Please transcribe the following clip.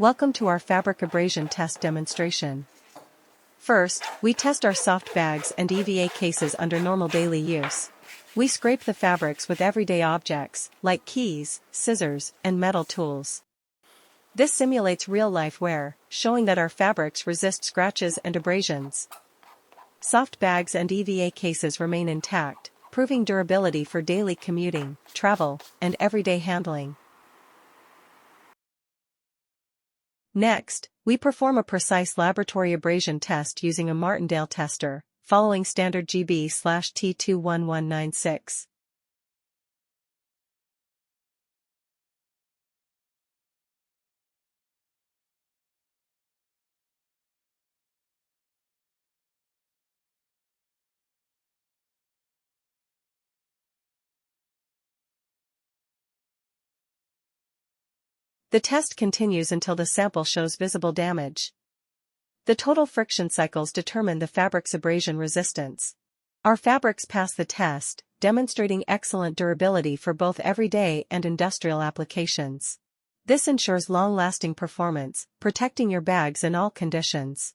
Welcome to our fabric abrasion test demonstration. First, we test our soft bags and EVA cases under normal daily use. We scrape the fabrics with everyday objects, like keys, scissors, and metal tools. This simulates real-life wear, showing that our fabrics resist scratches and abrasions. Soft bags and EVA cases remain intact, proving durability for daily commuting, travel, and everyday handling. Next, we perform a precise laboratory abrasion test using a Martindale tester, following standard GB/T21196. The test continues until the sample shows visible damage. The total friction cycles determine the fabric's abrasion resistance. Our fabrics pass the test, demonstrating excellent durability for both everyday and industrial applications. This ensures long-lasting performance, protecting your bags in all conditions.